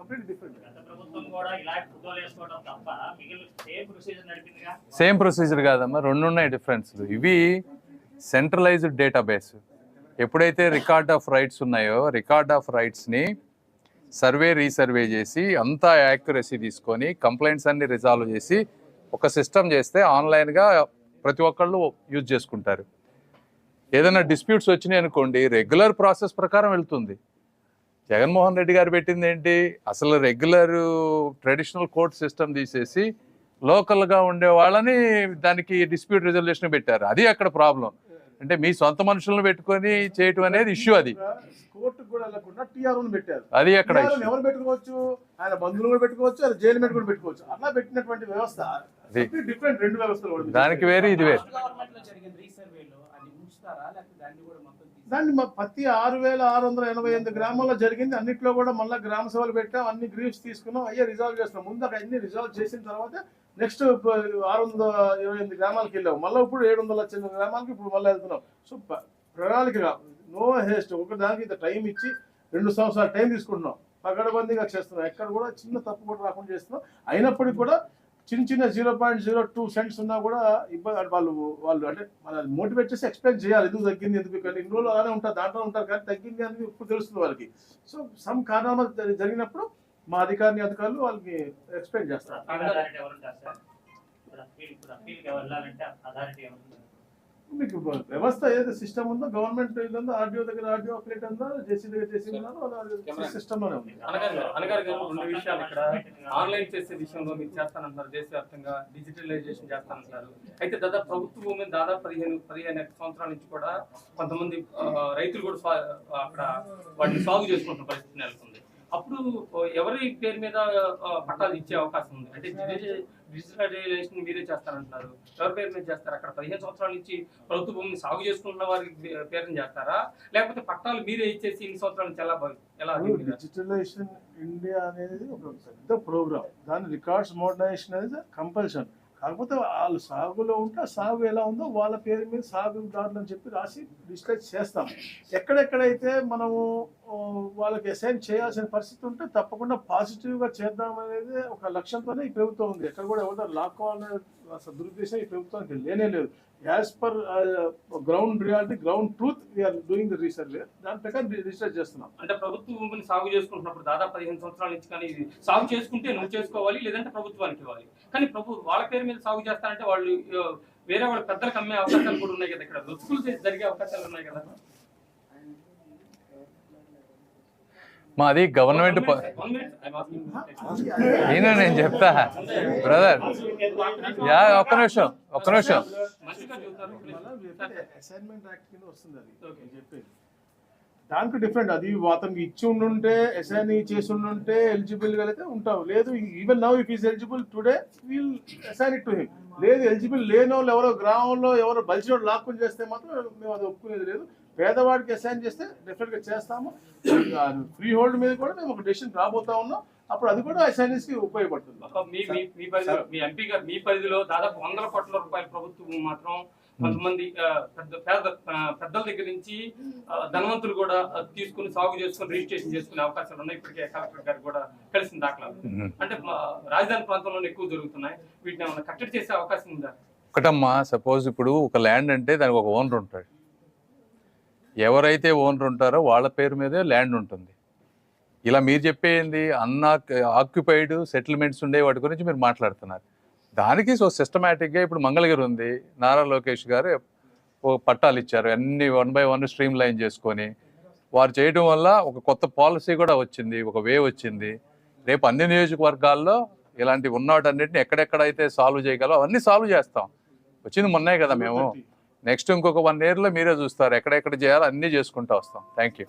Complete different. Same procedure కాదమ్మా, రెండు ఉన్నాయి డిఫరెన్స్లు. ఇవి సెంట్రలైజ్డ్ డేటాబేస్. ఎప్పుడైతే రికార్డ్ ఆఫ్ రైట్స్ ఉన్నాయో రికార్డ్ ఆఫ్ రైట్స్ని సర్వే రీసర్వే చేసి అంతా యాక్యురసీ తీసుకొని కంప్లైంట్స్ అన్ని రిజాల్వ్ చేసి ఒక సిస్టమ్ చేస్తే ఆన్లైన్గా ప్రతి ఒక్కళ్ళు యూజ్ చేసుకుంటారు. ఏదైనా డిస్ప్యూట్స్ వచ్చినాయి అనుకోండి రెగ్యులర్ ప్రాసెస్ ప్రకారం వెళ్తుంది. జగన్మోహన్ రెడ్డి గారు పెట్టింది ఏంటి, అసలు రెగ్యులర్ ట్రెడిషనల్ కోర్ట్ సిస్టమ్ తీసేసి లోకల్గా ఉండే వాళ్ళని దానికి డిస్ప్యూట్ రిజల్యూషన్ పెట్టారు. అది అక్కడ ప్రాబ్లం. అంటే మీ సొంత మనుషులను పెట్టుకొని చేయటం అనేది ఇష్యూ. అది కోర్టుకు కూడా వెళ్ళకుండా టీఆర్ఓని పెట్టారు. అది అక్కడ ఎవరు పెట్టుకోవచ్చు, ఆయన బంధువులు కూడా పెట్టుకోవచ్చు, ఆయన జైలు మీద కూడా పెట్టుకోవచ్చు. అట్లా పెట్టినటువంటి వ్యవస్థ డిఫరెంట్, రెండు వ్యవస్థలు. దానికి వేరే ఇది వేరు. దాన్ని ప్రతి 6,688 గ్రామాల్లో జరిగింది. అన్నింటిలో కూడా మళ్ళీ గ్రామ సభలు పెట్టాం, అన్ని గ్రీవ్స్ తీసుకున్నాం, అయ్యే రిజాల్వ్ చేస్తున్నాం. ముందు అక్కడ అన్ని రిజాల్వ్ చేసిన తర్వాత నెక్స్ట్ 628 గ్రామాలకు వెళ్ళాము. మళ్ళీ ఇప్పుడు 700 గ్రామాలకి ఇప్పుడు మళ్ళీ వెళ్తున్నాం. సో ప్రణాళికగా నో హేస్ట్, ఒక దానికి ఇంత టైం ఇచ్చి 2 సంవత్సరాలు టైం తీసుకుంటున్నాం, పకడ్బందీగా చేస్తున్నాం. ఎక్కడ కూడా చిన్న తప్పు కూడా రాకుండా చేస్తున్నాం. అయినప్పటికీ కూడా చిన్న 0.02 సెంట్స్ ఉన్నా కూడా ఇబ్బంది. వాళ్ళు అంటే మన మోటివేట్ చేసి ఎక్స్ప్లెయిన్ చేయాలి, ఎందుకు తగ్గింది, ఎందుకు. కానీ ఇన్ని రోజులు అలానే ఉంటారు, దాంట్లో ఉంటారు, కానీ తగ్గింది అనేది ఇప్పుడు తెలుస్తుంది వాళ్ళకి. సో సమ్ కారణాలు జరిగినప్పుడు మా అధికారులు వాళ్ళకి ఎక్స్ప్లెయిన్ చేస్తారు. మీకు వ్యవస్థ ఏదైతే సిస్టమ్ ఉందో, గవర్నమెంట్ ఉందో, ఆర్డీఓ దగ్గర ఆర్డీఓ అప్డేట్ ఉందో, జేసీ దగ్గర జేసీ ఉందో, సిస్టంలోనే ఉంది. అనగారు రెండు విషయాలు ఇక్కడ ఆన్లైన్ చేసే విషయంలో మీరు చేస్తానంటున్నారు, దేశవ్యాప్తంగా డిజిటలైజేషన్ చేస్తానంటున్నారు. అయితే దాదాపు ప్రభుత్వ భూమిని దాదాపు 15 సంవత్సరాల నుంచి కూడా కొంతమంది రైతులు కూడా అక్కడ వాటిని సాగు చేసుకుంటున్న పరిస్థితి నెలకొంది. అప్పుడు ఎవరి పేరు మీద పట్టాలు ఇచ్చే అవకాశం ఉంది? అంటే డిజిటలైజేషన్ మీరే చేస్తారంటున్నారు, ఎవరి పేరు మీద చేస్తారు? అక్కడ 15 సంవత్సరాల నుంచి ప్రభుత్వ భూమిని సాగు చేసుకుంటున్న వారికి పేరుని చేస్తారా, లేకపోతే పట్టాలు మీరే ఇచ్చేసి ఇన్ని సంవత్సరాల నుంచి ఎలా? డిజిటలైజేషన్ ఇండియా అనేది ఒక పెద్ద ప్రోగ్రామ్. దాని రికార్డ్స్ మోడర్నైజేషన్ అనేది కంపల్షన్. కాకపోతే వాళ్ళు సాగులో ఉంటే ఆ సాగు ఎలా ఉందో వాళ్ళ పేరు మీద సాగుదారులు అని చెప్పి రాసి డిజిటలైజ్ చేస్తాం. ఎక్కడెక్కడైతే మనము వాళ్ళకి అసైన్ చేయాల్సిన పరిస్థితి ఉంటే తప్పకుండా పాజిటివ్గా చేద్దాం అనేది ఒక లక్ష్యంతోనే ఈ ప్రభుత్వం ఉంది. ఎక్కడ కూడా ఎవరో లాక్కోవాలనే దురుద్దేశం ఈ ప్రభుత్వానికి లేనే లేదు. As per ground reality, ground truth we're doing the research. దాని ప్రకారం రీసెర్చ్ చేస్తున్నాం. అంటే ప్రభుత్వ భూమిని సాగు చేసుకుంటున్నప్పుడు దాదాపు 15 సంవత్సరాల నుంచి కానీ సాగు చేసుకుంటే నువ్వు చేసుకోవాలి, లేదంటే ప్రభుత్వానికి ఇవ్వాలి. కానీ వాళ్ళ పేరు మీద సాగు చేస్తారంటే వాళ్ళు వేరే వాళ్ళ పెద్దలకు అమ్మే అవకాశాలు కూడా ఉన్నాయి కదా, ఇక్కడ రుచులు జరిగే అవకాశాలు ఉన్నాయి కదా. మాది గవర్నమెంట్ నేను చెప్తా బ్రదర్, ఒక్క నిమిషం. అసైన్మెంట్ యాక్ట్ కింద వస్తుంది అది చెప్పేది. దానికి డిఫరెంట్. అది అతనికి ఇచ్చి ఉండుంటే, అసైన్ చేసి ఉండుంటే ఎలిజిబుల్ గా అయితే ఉంటాం. లేదు, even now if is eligible today will assign it to him. లేదు, ఎలిజిబుల్ లేని వాళ్ళు ఎవరో గ్రామంలో ఎవరో బలిసినోడు లాక్కుని చేస్తే మాత్రం మేము అది ఒప్పుకునేది లేదు. పేదవాడికి అసైన్ చేస్తే డెఫినెట్ గా చేస్తాము. ఫ్రీ హోల్డ్ మీద కూడా మేము ఒక డెసిషన్ రాబోతా ఉన్నాం. అప్పుడు అది కూడా అసైనీస్ కి ఉపయోగపడుతుంది. మీ పరిధిలో దాదాపు 100 కోట్ల రూపాయల ప్రభుత్వం మాత్రం కొంతమంది పెద్దల దగ్గర నుంచి ధనవంతులు కూడా తీసుకుని సాగు చేసుకుని రిజిస్ట్రేషన్ చేసుకునే అవకాశాలు ఉన్నాయి. ఇప్పటికే కలెక్టర్ గారు కూడా కలిసిన దాఖలాలు అంటే రాజధాని ప్రాంతంలో ఎక్కువ జరుగుతున్నాయి. వీటిని ఏమైనా కట్టడి చేసే అవకాశం ఉందా? ఒకటమ్మా, సపోజ్ ఇప్పుడు ఒక ల్యాండ్ అంటే దానికి ఒక ఓనర్ ఉంటాడు. ఎవరైతే ఓనర్ ఉంటారో వాళ్ళ పేరు మీదే ల్యాండ్ ఉంటుంది. ఇలా మీరు చెప్పేది ఆక్యుపైడ్ సెటిల్మెంట్స్ ఉండే వాటి గురించి మీరు మాట్లాడుతున్నారు. దానికి సో సిస్టమేటిక్గా ఇప్పుడు మంగళగిరి ఉంది, నారా లోకేష్ గారు పట్టాలు ఇచ్చారు, అన్ని 1 by 1 స్ట్రీమ్ లైన్ చేసుకొని వారు చేయడం వల్ల ఒక కొత్త పాలసీ కూడా వచ్చింది, ఒక వే వచ్చింది. రేపు అన్ని నియోజకవర్గాల్లో ఇలాంటి ఉన్నవాటన్నిటిని ఎక్కడెక్కడైతే సాల్వ్ చేయగలరో అవన్నీ సాల్వ్ చేస్తాం. వచ్చింది మొన్నే కదా మేము. నెక్స్ట్ ఇంకొక 1 year లో మీరే చూస్తారు ఎక్కడెక్కడ చేయాలో అన్నీ చేసుకుంటూ వస్తాం. Thank you.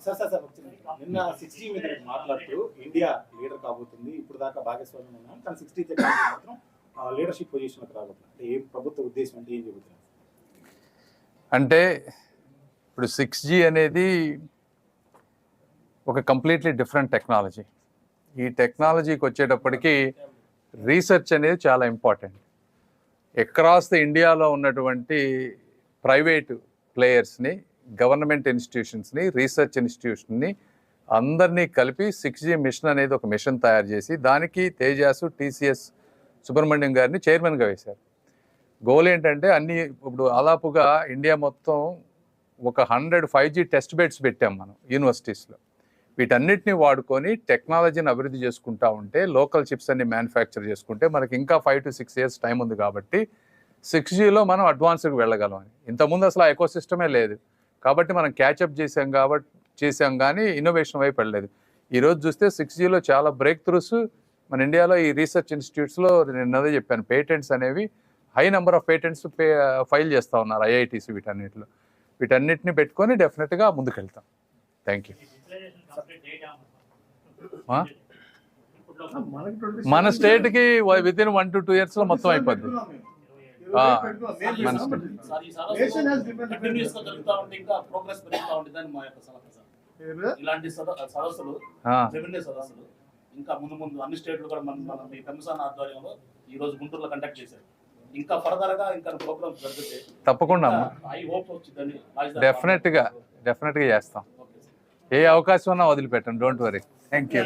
నిన్న 6G మీద మాట్లాడుతూ ఇండియా లీడర్ కాబోతుంది, ఇప్పుడు దాకా భాగస్వామ్యం ఉన్నాం, కానీ 60th మాత్రం లీడర్షిప్ పొజిషన్కి రాబోతుంది. అంటే ఏ ప్రభుత్వ ఉద్దేశం అంటే ఏం చెబుతున్నారు? అంటే ఇప్పుడు 6G అనేది ఒక కంప్లీట్లీ డిఫరెంట్ టెక్నాలజీ. ఈ టెక్నాలజీకి వచ్చేటప్పటికి రీసెర్చ్ అనేది చాలా ఇంపార్టెంట్. అక్రాస్ ద ఇండియాలో ఉన్నటువంటి ప్రైవేట్ ప్లేయర్స్ని, గవర్నమెంట్ ఇన్స్టిట్యూషన్స్ని, రీసెర్చ్ ఇన్స్టిట్యూషన్ని అందరినీ కలిపి 6G మిషన్ అనేది ఒక మిషన్ తయారు చేసి దానికి తేజాసు TCS సుబ్రహ్మణ్యం గారిని చైర్మన్గా వేశారు. గోల్ ఏంటంటే అన్ని ఇప్పుడు దాదాపుగా ఇండియా మొత్తం ఒక 100 5G టెస్ట్ బెడ్స్ పెట్టాం మనం యూనివర్సిటీస్లో. వీటన్నిటిని వాడుకొని టెక్నాలజీని అభివృద్ధి చేసుకుంటా ఉంటే లోకల్ చిప్స్ అన్ని మ్యానుఫ్యాక్చర్ చేసుకుంటే మనకి ఇంకా 5 to 6 years టైం ఉంది కాబట్టి 6Gలో మనం అడ్వాన్స్కి వెళ్ళగలం అని. ఇంతకుముందు అసలు ఆ ఎకో సిస్టమే లేదు కాబట్టి మనం క్యాచప్ చేసాం కానీ ఇన్నోవేషన్ వైపు వెళ్ళలేదు. ఈరోజు చూస్తే 6Gలో చాలా బ్రేక్ త్రూస్ మన ఇండియాలో ఈ రీసెర్చ్ ఇన్స్టిట్యూట్స్లో నేను అదే చెప్పాను, పేటెంట్స్ అనేవి high number of patents file చేస్తూ ఉన్నారు IITs. వీటన్నిటిని పెట్టుకొని డెఫినెట్గా ముందుకెళ్తాం. Thank you. మనకి 27 మన స్టేట్కి వితిన్ 1 to 2 years మొత్తం అయిపోద్ది. మన state. Nation has different continuous గా జరుగుతూ ఉంటే ఇంకా ప్రోగ్రెస్ పెరుగుతూ ఉంటుందని మా యొక్క సలహా సార్. ఇలాంటి సదస్సులు రెవెన్యూ సదస్సులు ఇంకా ముందు అన్ని స్టేట్లు కూడా మన మీ కమిషన్ ఆధ్వర్యంలో ఈ రోజు గుంటూరులో కండక్ట్ చేశారు. ఇంకా ఫర్దర్ గా ఇంకా ప్రోగ్రామ్స్ జరిగితే తప్పకుండా ఐ హోప్ వచ్చిందని డెఫినెట్గా చేస్తాం. ఏ అవకాశం ఉన్నా వదిలిపెట్టండి. Don't worry. Thank you.